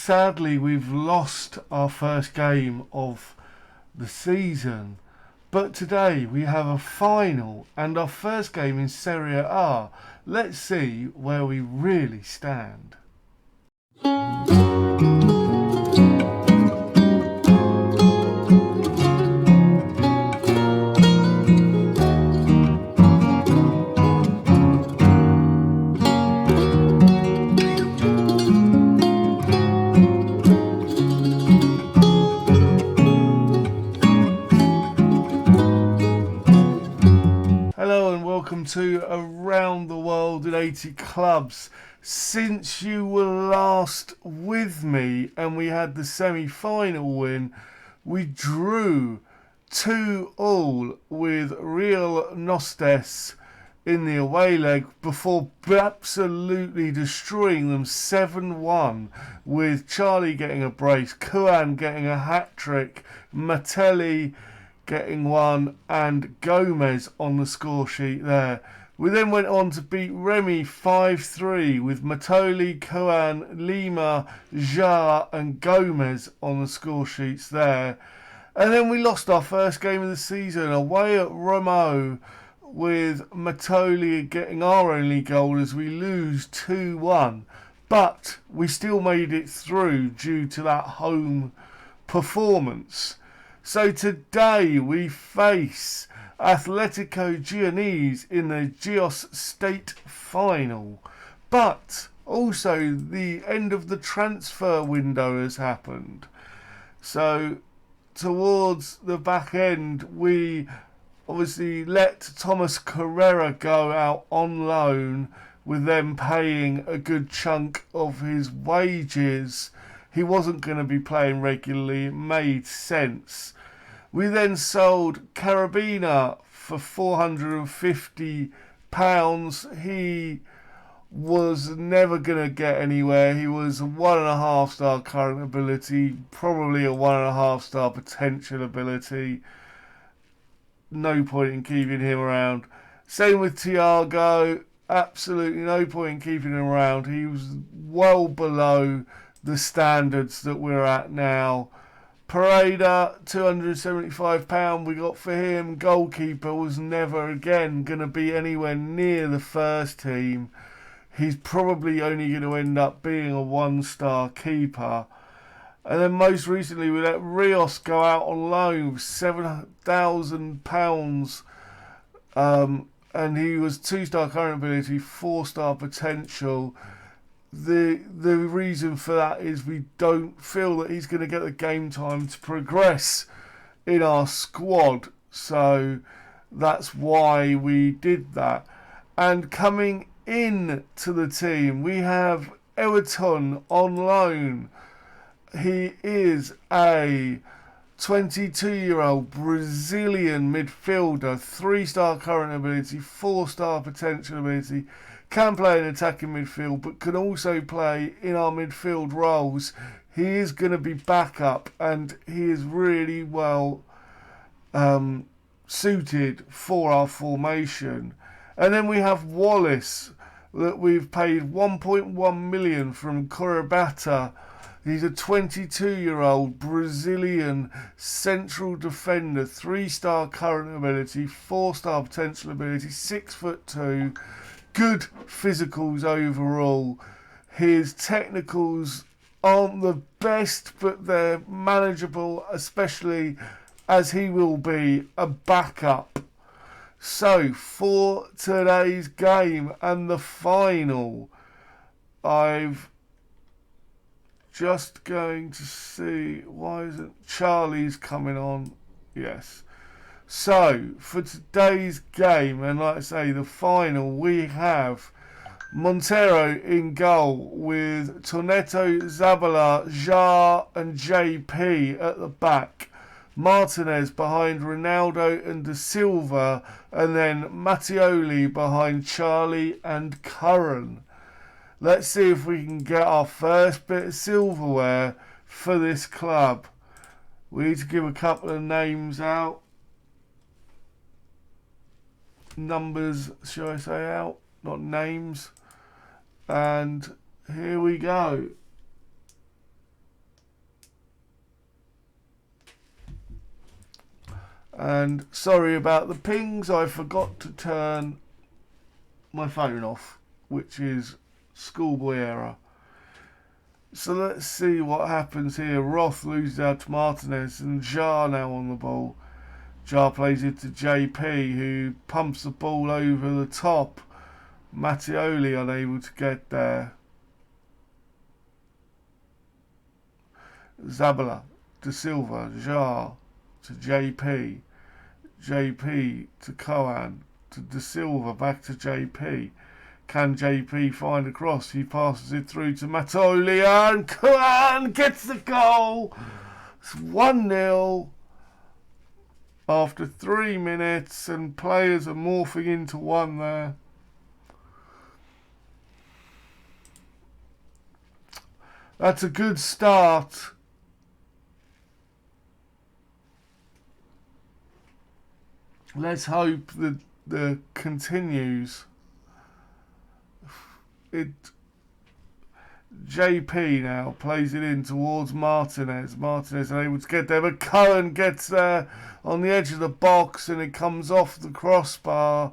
sadly, we've lost our first game of the season. But today we have a final and our first game in Serie A. Let's see where we really stand. Hello and welcome to Around the World in 80 Clubs. Since you were last with me and we had the semi-final win, we drew 2-2 with Real Nostes in the away leg before absolutely destroying them 7-1, with Charlie getting a brace, Kuan getting a hat-trick, Matelli getting one, and Gomez on the score sheet there. We then went on to beat Remy 5-3 with Matoli, Koan, Lima, Jar and Gomez on the score sheets there. And then we lost our first game of the season away at Remo with Matoli getting our only goal as we lose 2-1. But we still made it through due to that home performance. So today we face Atletico Goias in the Geos State Final. But also the end of the transfer window has happened. So towards the back end we obviously let Thomas Carrera go out on loan, with them paying a good chunk of his wages. He wasn't going to be playing regularly, it made sense. We then sold Carabina for £450. He was never going to get anywhere. He was a 1.5 star current ability, probably a 1.5 star potential ability. No point in keeping him around. Same with Thiago, absolutely no point in keeping him around. He was well below the standards that we're at now. Pereira, £275 we got for him. Goalkeeper was never again going to be anywhere near the first team. He's probably only going to end up being a 1-star keeper. And then most recently we let Rios go out on loan with £7,000. And he was 2-star current ability, 4-star potential. The reason for that is we don't feel that he's going to get the game time to progress in our squad. So that's why we did that. And coming in to the team, we have Everton on loan. He is a 22-year-old Brazilian midfielder, 3-star current ability, 4-star potential ability. Can play in attacking midfield, but can also play in our midfield roles. He is going to be backup, and he is really well suited for our formation. And then we have Wallace, that we've paid 1.1 million from Curitiba. He's a 22-year-old Brazilian central defender, 3-star current ability, 4-star potential ability, 6'2". Good physicals overall. His technicals aren't the best, but they're manageable, especially as he will be a backup. So, for today's game and the final, I've just going to see, why isn't Charlie's coming on? Yes. So, for today's game, and like I say, the final, we have Montero in goal with Torneto, Zabala, Jar and JP at the back. Martinez behind Ronaldo and De Silva, and then Mattioli behind Charlie and Curran. Let's see if we can get our first bit of silverware for this club. We need to give a couple of names out. Numbers, shall I say, out, not names. And here we go. And sorry about the pings, I forgot to turn my phone off, which is schoolboy error. So let's see what happens here. Roth loses out to Martinez and Jar now on the ball. Jar plays it to JP, who pumps the ball over the top. Mattioli unable to get there. Zabala to Silva. Jar to JP. JP to Cohen. To De Silva. Back to JP. Can JP find a cross? He passes it through to Mattioli and Cohen gets the goal. It's 1-0 after 3 minutes, and players are morphing into one there. That's a good start. Let's hope that the continues. JP now plays it in towards Martinez. Martinez unable to get there, but Cohen gets there on the edge of the box and it comes off the crossbar.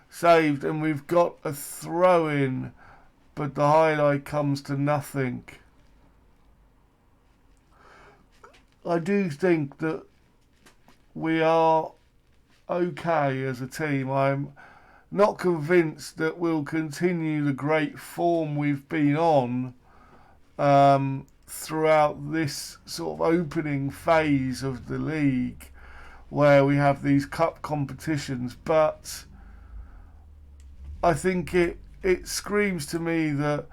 Saved, and we've got a throw in, but the highlight comes to nothing. I do think that we are okay as a team. I'm not convinced that we'll continue the great form we've been on throughout this sort of opening phase of the league where we have these cup competitions, but I think it screams to me that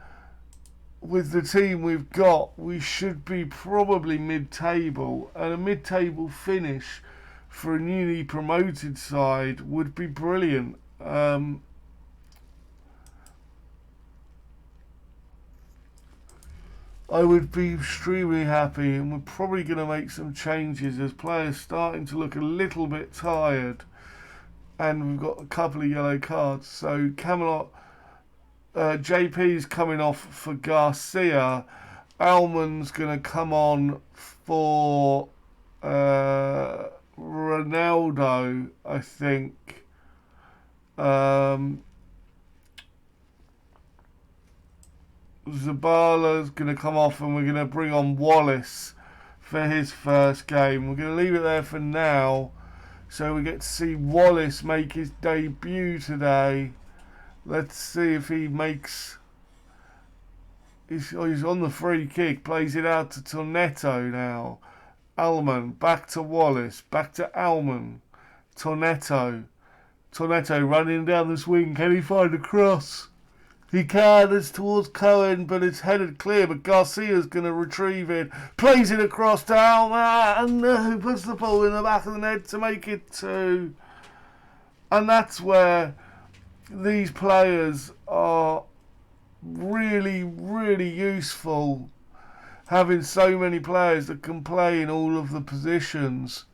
with the team we've got, we should be probably mid-table, and a mid-table finish for a newly promoted side would be brilliant. I would be extremely happy, and we're probably going to make some changes as players starting to look a little bit tired, and we've got a couple of yellow cards. So Camelot, JP's coming off for Garcia. Alman's going to come on for Ronaldo, I think. Zabala's going to come off and we're going to bring on Wallace for his first game. We're going to leave it there for now. So we get to see Wallace make his debut today. Let's see if he makes... He's on the free kick. Plays it out to Tornetto now. Alman, back to Wallace. Back to Alman. Tornetto running down the swing. Can he find a cross? He can. It's towards Cohen, but it's headed clear. But Garcia's going to retrieve it. Plays it across to Alman, who puts the ball in the back of the net to make it 2. And that's where these players are really, really useful. Having so many players that can play in all of the positions.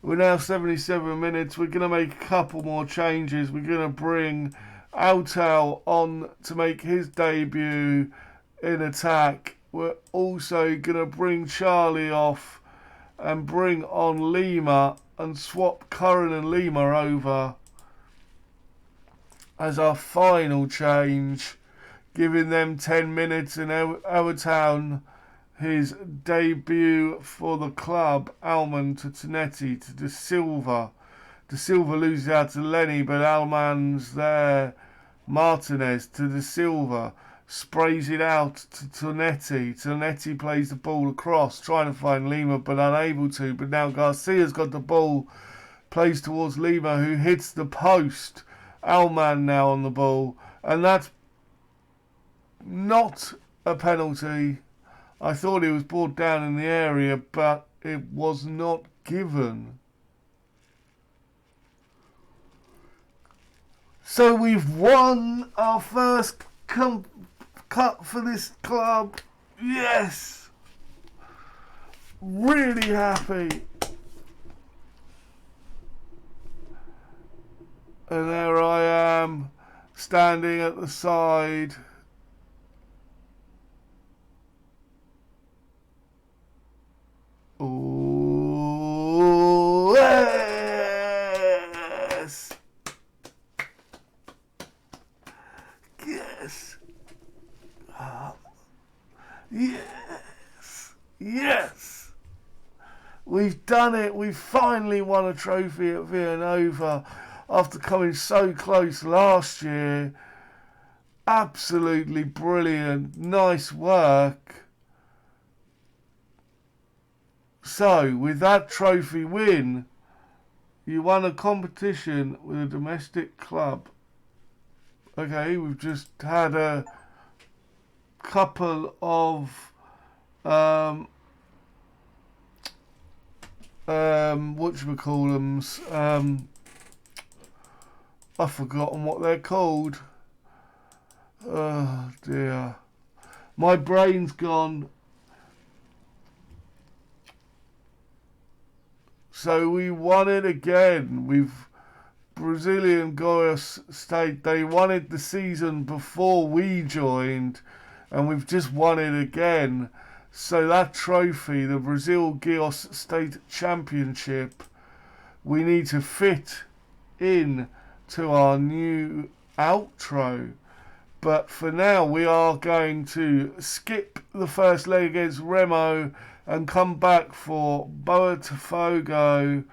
We're now 77 minutes. We're going to make a couple more changes. We're going to bring Autal on to make his debut in attack. We're also going to bring Charlie off and bring on Lima and swap Curran and Lima over as our final change, giving them 10 minutes in our town. His debut for the club. Alman to Tonetti to De Silva. De Silva loses out to Lenny, but Alman's there. Martinez to De Silva. Sprays it out to Tonetti. Tonetti plays the ball across, trying to find Lima, but unable to. But now Garcia's got the ball. Plays towards Lima, who hits the post. Alman now on the ball. And that's not a penalty. I thought he was brought down in the area, but it was not given. So we've won our first cup for this club. Yes! Really happy. And there I am, standing at the side. Oh, hey! Yes! We've done it. We've finally won a trophy at Villanova after coming so close last year. Absolutely brilliant. Nice work. So, with that trophy win, you won a competition with a domestic club. Okay, we've just had a couple of whatchamacallums, I've forgotten what they're called. Oh dear, my brain's gone. So we won it again. Brazilian Goias State, they won it the season before we joined, and we've just won it again. So that trophy, the Brazil Goias State Championship, we need to fit in to our new outro. But for now, we are going to skip the first leg against Remo and come back for Botafogo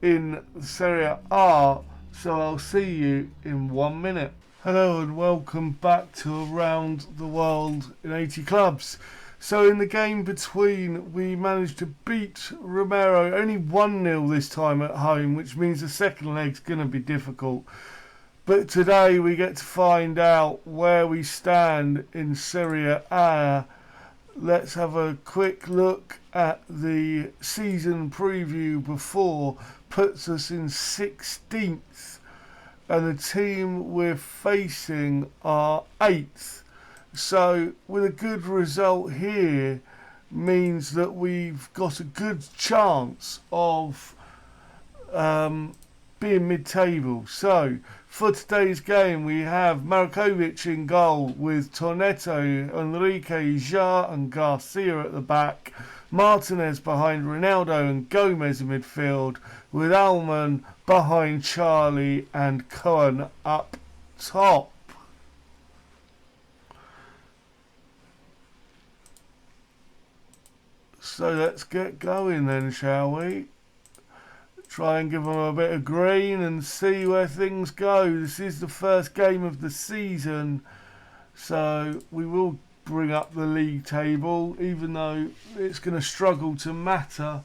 in Serie A. So I'll see you in 1 minute. Hello and welcome back to Around the World in 80 Clubs. So in the game between, we managed to beat Romero only 1-0 this time at home, which means the second leg's going to be difficult. But today we get to find out where we stand in Serie A. Let's have a quick look at the season preview before. Puts us in 16th. And the team we're facing are 8th. So with a good result here means that we've got a good chance of being mid-table. So for today's game we have Markovic in goal with Tornetto, Enrique, Ja and Garcia at the back. Martinez behind Ronaldo and Gomez in midfield, with Alman behind Charlie and Cohen up top. So let's get going then, shall we? Try and give them a bit of green and see where things go. This is the first game of the season, so we will bring up the league table, even though it's going to struggle to matter,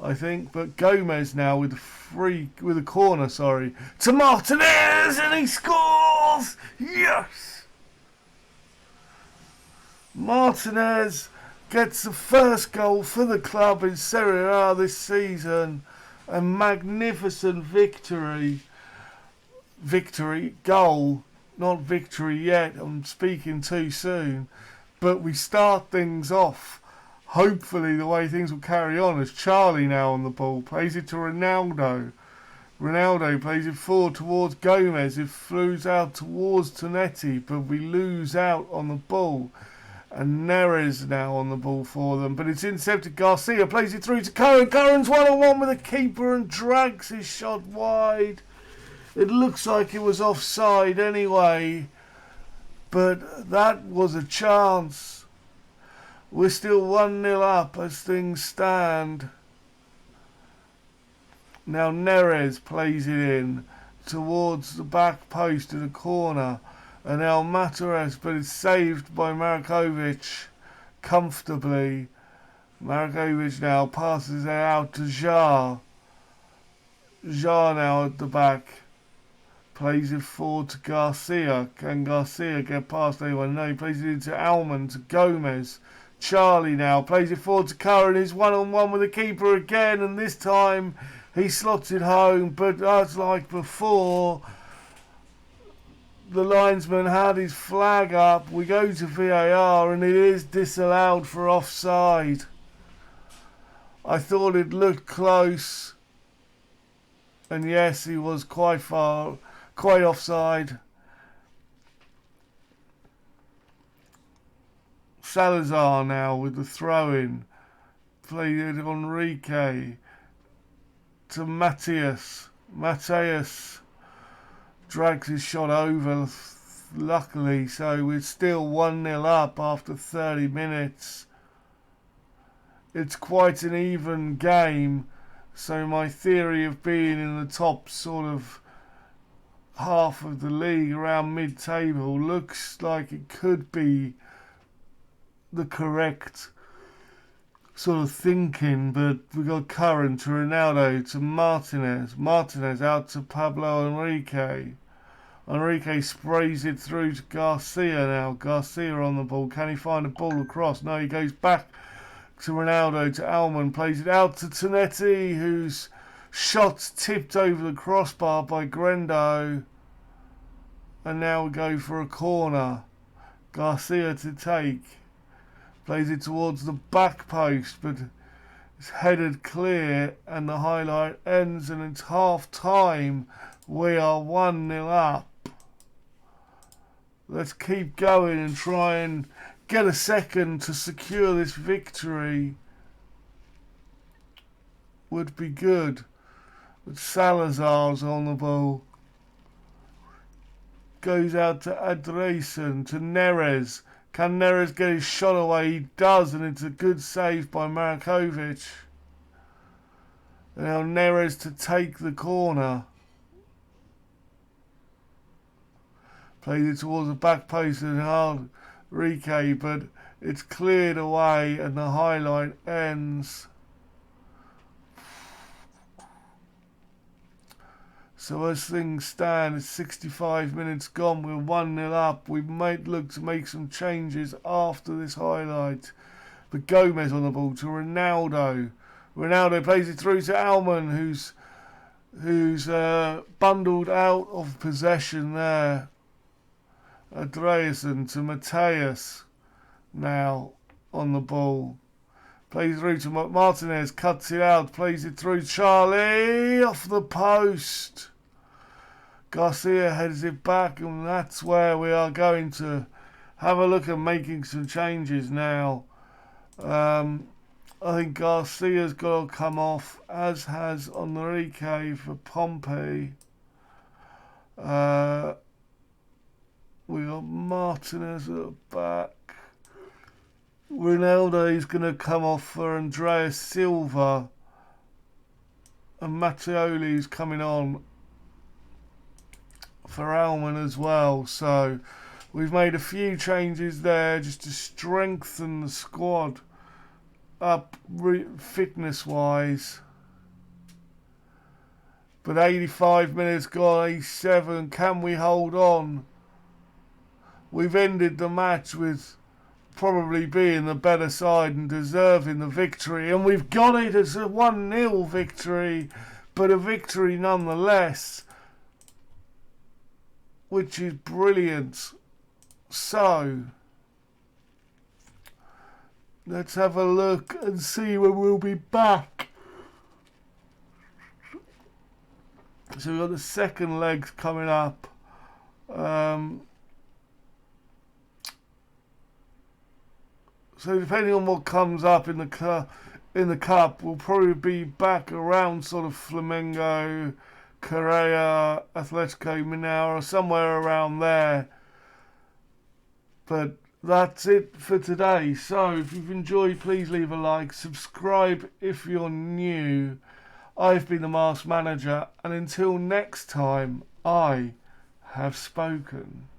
I think. But Gomez now with a corner, to Martinez, and he scores! Yes! Martinez gets the first goal for the club in Serie A this season. A magnificent victory goal, not victory yet, I'm speaking too soon. But we start things off, hopefully the way things will carry on, as Charlie now on the ball, plays it to Ronaldo. Ronaldo plays it forward towards Gomez, who flew out towards Tonetti, but we lose out on the ball. And Neres now on the ball for them, but it's intercepted. Garcia plays it through to Cohen. Cohen's 1-on-1 with the keeper and drags his shot wide. It looks like it was offside anyway, but that was a chance. We're still 1-0 up as things stand. Now Neres plays it in towards the back post in the corner. And now Matares, but it's saved by Markovic comfortably. Markovic now passes it out to Ja. Ja now at the back. Plays it forward to Garcia. Can Garcia get past anyone? No, he plays it into Alman, to Gomez. Charlie now plays it forward to Curran. He's 1-on-1 with the keeper again, and this time he slots it home. But as like before, the linesman had his flag up. We go to VAR and it is disallowed for offside. I thought it looked close, and yes, he was quite offside. Salazar now with the throw-in. Played it Enrique to Mateus. Mateus drags his shot over, luckily, so we're still 1-0 up after 30 minutes. it's quite an even game. So my theory of being in the top sort of half of the league around mid-table looks like it could be the correct sort of thinking, but we got Curran to Ronaldo to Martinez out to Pablo Enrique sprays it through to Garcia now. Garcia on the ball. Can he find a ball across? No, he goes back to Ronaldo to Alman. Plays it out to Tonetti, whose shot's tipped over the crossbar by Grendo. And now we go for a corner. Garcia to take. Plays it towards the back post, but it's headed clear, and the highlight ends, and it's half time. We are 1-0 up. Let's keep going and try and get a second to secure this victory. Would be good. But Salazar's on the ball. Goes out to Andresen, to Neres. Can Neres get his shot away? He does, and it's a good save by Markovic. Now Neres to take the corner. Plays it towards the back post and Enrique, but it's cleared away and the highlight ends. So as things stand, it's 65 minutes gone. We're 1-0 up. We might look to make some changes after this highlight. But Gomez on the ball to Ronaldo. Ronaldo plays it through to Alman, who's bundled out of possession there. Andreasen to Mateus now on the ball. Plays through to Martinez, cuts it out, plays it through Charlie, off the post. Garcia heads it back, and that's where we are going to have a look at making some changes now. I think Garcia's got to come off, as has Enrique for Pompey. We got Martinez at the back. Ronaldo is going to come off for Andreas Silva. And Matteoli's coming on for Alman as well. So we've made a few changes there just to strengthen the squad up fitness-wise. But 85 minutes gone, 87. Can we hold on? We've ended the match with probably being the better side and deserving the victory, and we've got it as a 1-0 victory, but a victory nonetheless, which is brilliant. So let's have a look and see when we'll be back. So we've got the second legs coming up. So depending on what comes up in the cup, we'll probably be back around sort of Flamengo, Correa, Atletico Mineiro, somewhere around there. But that's it for today. So if you've enjoyed, please leave a like, subscribe if you're new. I've been the Masked Manager, and until next time, I have spoken.